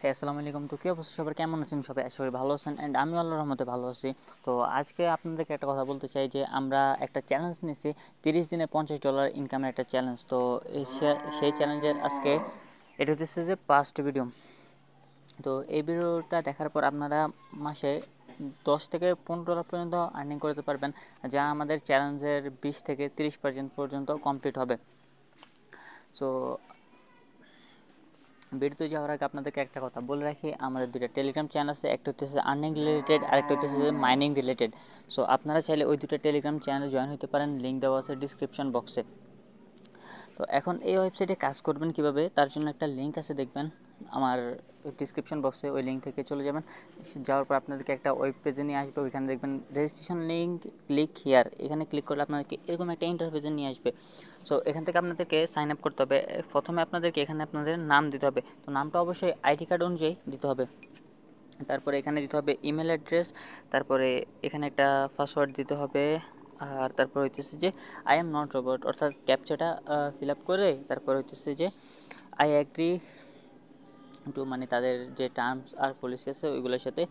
হ্যাঁ, আসসালামু আলাইকুম। তো কী অবস্থা সবার, কেমন আছেন সবাই? আশা করি ভালো আছেন অ্যান্ড আমি আল্লাহর রহমতে ভালো আছি। তো আজকে আপনাদেরকে একটা কথা বলতে চাই যে আমরা একটা চ্যালেঞ্জ নিয়েছি, 30 দিনে $50 ইনকামের একটা চ্যালেঞ্জ। তো সেই চ্যালেঞ্জের আজকে এটা হচ্ছে যে ফার্স্ট ভিডিও। তো এই ভিডিওটা দেখার পর আপনারা মাসে $10 থেকে $15 পর্যন্ত আর্নিং করতে পারবেন, যা আমাদের চ্যালেঞ্জের 20 থেকে 30% পর্যন্ত কমপ্লিট হবে। সো ভিডিওতে যাওয়ার আগে আপনাদেরকে একটা কথা বলে রাখি, আমাদের দুটো টেলিগ্রাম চ্যানেল আছে, একটা হচ্ছে আর্নিং রিলেটেড আর একটা হচ্ছে মাইনিং রিলেটেড। সো আপনারা চাইলে ওই দুটো টেলিগ্রাম চ্যানেলে জয়েন হতে পারেন, লিঙ্ক দেওয়া আছে ডিসক্রিপশন বক্সে। তো এখন এই ওয়েবসাইটে কাজ করবেন কিভাবে, তার জন্য একটা লিঙ্ক আছে দেখবেন আমার ডিসক্রিপশন বক্সে, ওই লিঙ্ক থেকে চলে যাবেন। যাওয়ার পর আপনাদেরকে একটা ওয়েব পেজে নিয়ে আসবে, ওইখানে দেখবেন রেজিস্ট্রেশন লিঙ্ক, ক্লিক হিয়ার, এখানে ক্লিক করলে আপনাদেরকে এরকম একটা ইন্টারফেসে নিয়ে আসবে। সো এখান থেকে আপনাদেরকে সাইন আপ করতে হবে। প্রথমে আপনাদেরকে এখানে আপনাদের নাম দিতে হবে, তো নামটা অবশ্যই আইডি কার্ড অনুযায়ী দিতে হবে। তারপরে এখানে দিতে হবে ইমেল অ্যাড্রেস, তারপরে এখানে একটা পাসওয়ার্ড দিতে হবে। আর তারপর হইতেছে যে আই এম নট রোবট, অর্থাৎ ক্যাপচাটা ফিল আপ করে তারপর হইতেছে যে আই অ্যাগ্রি টু, মানে তাদের যে টার্মস আর পলিসি আছে ওইগুলোর সাথে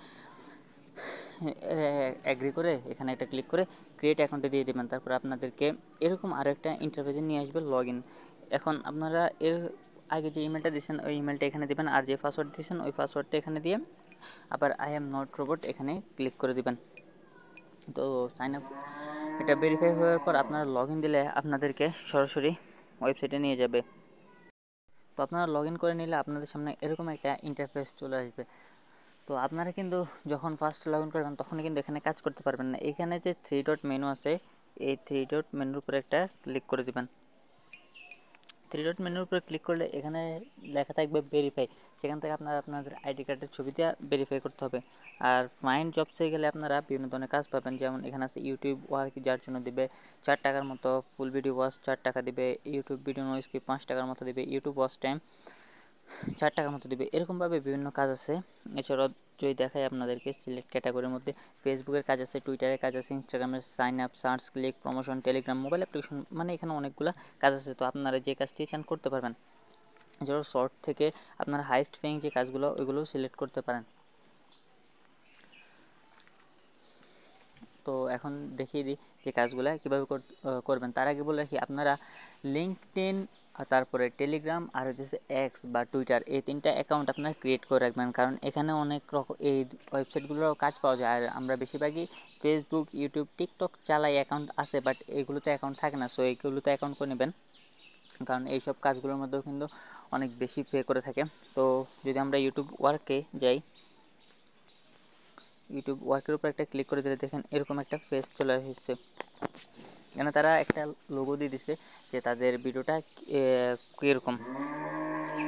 অ্যাগ্রি করে এখানে একটা ক্লিক করে ক্রিয়েট অ্যাকাউন্টে দিয়ে দেবেন। তারপর আপনাদেরকে এরকম আরও একটা ইন্টারফেসে নিয়ে আসবে, লগ ইন। এখন আপনারা এর আগে যে ইমেলটা দিয়েছেন ওই ইমেলটা এখানে দেবেন, আর যে পাসওয়ার্ড দিয়েছেন ওই পাসওয়ার্ডটা এখানে দিয়ে আবার আই এম নট রোবট এখানে ক্লিক করে দিবেন। তো সাইন আপ এটা ভেরিফাই হওয়ার পর আপনারা লগ ইন দিলে আপনাদেরকে সরাসরি ওয়েবসাইটে নিয়ে যাবে। তো আপনারা লগ ইন করে নিলে আপনাদের সামনে এরকম একটা ইন্টারফেস চলে আসবে। তো আপনারা কিন্তু যখন ফার্স্ট লগ ইন করবেন তখন কিন্তু এখানে কাজ করতে পারবেন না। এখানে যে 3 ডট মেনু আছে, এই 3 ডট মেনুর উপরে একটা ক্লিক করে দিবেন। 3 ডট মেনুর উপরে ক্লিক করলে এখানে লেখা থাকবে ভেরিফাই, সেখান থেকে আপনারা আপনাদের আইডি কার্ডের ছবি দিয়ে ভেরিফাই করতে হবে। আর ফাইন্ড জবসে গেলে আপনারা বিভিন্ন ধরনের কাজ পাবেন, যেমন এখানে আছে ইউটিউব ওয়ার্ক, যার জন্য দিবে 4 টাকার মতো, ফুল ভিডিও ওয়াচ 4 টাকা দিবে, ইউটিউব ভিডিও নয়েজ স্কিপ 5 টাকার মতো দিবে, ইউটিউব ওয়াচ টাইম 4 টাকার মতো দিবে। এরকমভাবে বিভিন্ন কাজ আছে। এছাড়াও যদি দেখাই আপনাদেরকে সিলেক্ট ক্যাটাগরির মধ্যে ফেসবুকের কাজ আছে, টুইটারের কাজ আছে, ইনস্টাগ্রামের sign up, search, click, promotion, Telegram, mobile application, মানে এখানে অনেকগুলো কাজ আছে। তো আপনারা যে কাজটি চান করতে পারবেন। এছাড়াও শর্ট থেকে আপনারা হাইস্ট পেইং যে কাজগুলো ওইগুলোও সিলেক্ট করতে পারেন। তো এখন দেখিয়ে দিই যে কাজগুলো কীভাবে করবেন। তার আগে বলে রাখি, আপনারা লিঙ্কডইন, তারপরে টেলিগ্রাম আর হচ্ছে এক্স বা টুইটার, এই 3টা অ্যাকাউন্ট আপনারা ক্রিয়েট করে রাখবেন, কারণ এখানে অনেক রকম এই ওয়েবসাইটগুলোর কাজ পাওয়া যায়। আর আমরা বেশিরভাগই ফেসবুক, ইউটিউব, টিকটক চালাই, অ্যাকাউন্ট আছে, বাট এগুলোতে অ্যাকাউন্ট থাকে না। সো এইগুলোতে অ্যাকাউন্ট করে নেবেন, কারণ এইসব কাজগুলোর মধ্যেও কিন্তু অনেক বেশি পে করে থাকে। তো যদি আমরা ইউটিউব ওয়ার্কে যাই, ইউটিউব ওয়ার্কের উপর একটা ক্লিক করে দিলে দেখেন এরকম একটা পেজ চলে এসেছে। এখানে তারা একটা লোগো দিয়ে দিছে যে তাদের ভিডিওটা কীরকম।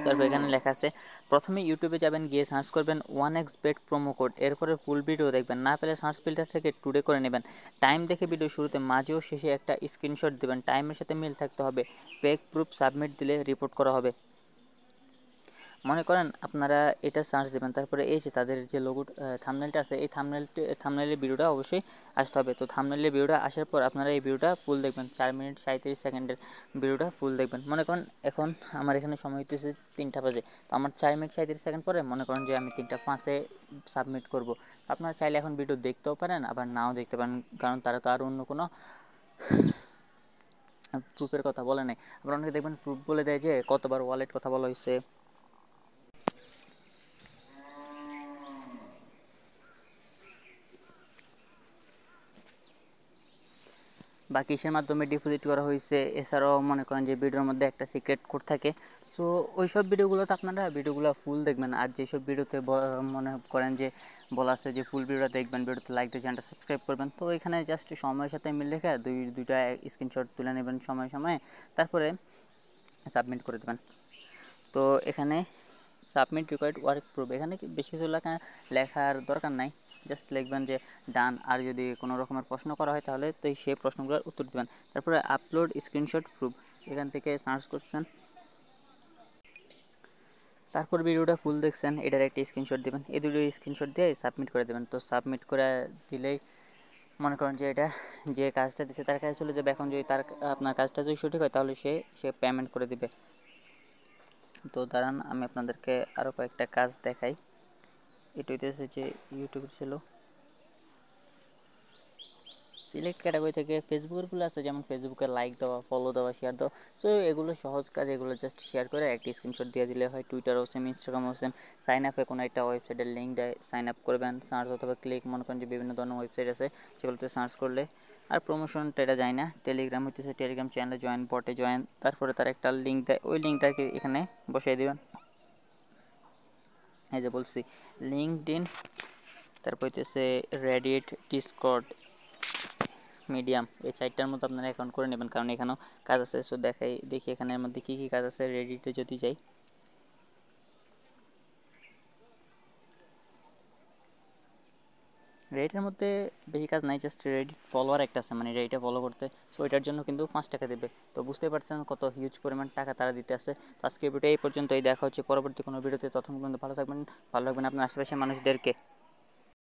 তারপর এখানে লেখা আছে, প্রথমে ইউটিউবে যাবেন, গিয়ে সার্চ করবেন 1xbet প্রোমো কোড, এরপরে ফুল ভিডিও দেখবেন, না পেলে সার্চ ফিল্টার থেকে টুডে করে নেবেন। টাইম দেখে ভিডিও শুরুতে, মাঝে ও শেষে একটা স্ক্রিনশট দেবেন, টাইমের সাথে মিল থাকতে হবে, পেক প্রুফ সাবমিট দিলে রিপোর্ট করা হবে। মনে করেন আপনারা এটা সার্চ দেবেন, তারপরে এই যে তাদের যে লোগো থাম্বনেলটা আছে, এই থাম্বনেলের ভিডিওটা অবশ্যই আসতে হবে। তো থাম্বনেলের ভিডিওটা আসার পর আপনারা এই ভিডিওটা ফুল দেখবেন, 4 মিনিট 37 সেকেন্ডের ভিডিওটা ফুল দেখবেন। মনে করেন এখন আমার এখানে সময় হইতেছে 3টা বাজে, তো আমার 4 মিনিট 37 সেকেন্ড পরে মনে করেন যে আমি 3টা 5-এ সাবমিট করব। আপনারা চাইলে এখন ভিডিও দেখতেও পারেন, আবার নাও দেখতে পারেন, কারণ তারা তো আর অন্য কোনো প্রুফের কথা বলে নাই। আবার অনেকে দেখবেন প্রুফ বলে দেয় যে কতবার ওয়ালেট কথা বলা হয়েছে বা কিসের মাধ্যমে ডিপোজিট করা হয়েছে। এছাড়াও মনে করেন যে ভিডিওর মধ্যে একটা সিক্রেট কোড থাকে। সো ওই সব ভিডিওগুলোতে আপনারা ভিডিওগুলো ফুল দেখবেন। আর যেসব ভিডিওতে মনে করেন যে বলা আছে যে ফুল ভিডিওটা দেখবেন, ভিডিওতে লাইক দিয়ে চ্যানেলটা সাবস্ক্রাইব করবেন, তো এখানে জাস্ট সময়ের সাথে মিল রেখে দুইটা স্ক্রিনশট তুলে নেবেন সময়ে সময়ে, তারপরে সাবমিট করে দেবেন। তো এখানে সাবমিট রিকোয়ার্ড ওয়ার্ক প্রুফ, এখানে বেশি কিছু লেখার দরকার নাই, জাস্ট লিখবেন যে ডান। আর যদি কোনো রকমের প্রশ্ন করা হয় তাহলে তো সেই প্রশ্নগুলোর উত্তর দেবেন। তারপরে আপলোড স্ক্রিনশট প্রুফ, এখান থেকে সার্চ করছেন, তারপর ভিডিওটা ফুল দেখছেন, এটার একটা স্ক্রিনশট দেবেন, এই দুটো স্ক্রিনশট দিয়ে সাবমিট করে দেবেন। তো সাবমিট করে দিলেই মনে করেন যে এটা যে কাজটা দিচ্ছে তার কাছে চলে যাবে। এখন যদি আপনার কাজটা যদি সঠিক হয় তাহলে সে পেমেন্ট করে দিবে। তো দাঁড়ান আমি আপনাদেরকে আরও কয়েকটা কাজ দেখাই। এটা হইতেছে যে ইউটিউব ছিল সিলেক্ট ক্যাটাগরি থেকে ফেসবুকেরগুলো আছে, যেমন ফেসবুকে লাইক দেওয়া, ফলো দেওয়া, শেয়ার দেওয়া। সো এগুলো সহজ কাজ, এগুলো জাস্ট শেয়ার করে একটা স্ক্রিনশট দিয়ে দিলে হয়। টুইটারও সেম, ইনস্টাগ্রামও সেম। সাইন আপে কোনো একটা ওয়েবসাইটের লিঙ্ক দেয়, সাইন আপ করবেন, সার্চ অথবা ক্লিক, মনে করেন যে বিভিন্ন ধরনের ওয়েবসাইট আছে সেগুলোতে সার্চ করলে। আর প্রমোশনটা এটা যায় না। টেলিগ্রাম হইতেছে টেলিগ্রাম চ্যানেলে জয়েন, বটে জয়েন, তারপরে তার একটা লিঙ্ক দেয়, ওই লিঙ্কটাকে এখানে বসিয়ে দেবেন। এই যে বলছি লিঙ্কডইন, তারপর হইতেছে রেডিট, ডিসকর্ড, মিডিয়াম, এই চারটার মতো আপনারা অ্যাকাউন্ট করে নেবেন, কারণ এখানেও কাজ আছে। সো দেখি এখানের মধ্যে কী কী কাজ আছে। রেডিটে যদি যাই, রেডিটের মধ্যে বেশি কাজ নাই, জাস্ট রেডিট ফলোয়ার একটা আছে, মানে রেডিটে ফলো করতে। সো এটার জন্য কিন্তু 5 টাকা দেবে। তো বুঝতেই পারছেন কত হিউজ পরিমাণ টাকা তারা দিতে আছে। তো আজকে ভিডিও এই পর্যন্তই, দেখা হচ্ছে পরবর্তী কোনো ভিডিওতে। ততক্ষণ পর্যন্ত ভালো থাকবেন, ভালো রাখবেন আপনার আশেপাশের মানুষদেরকে।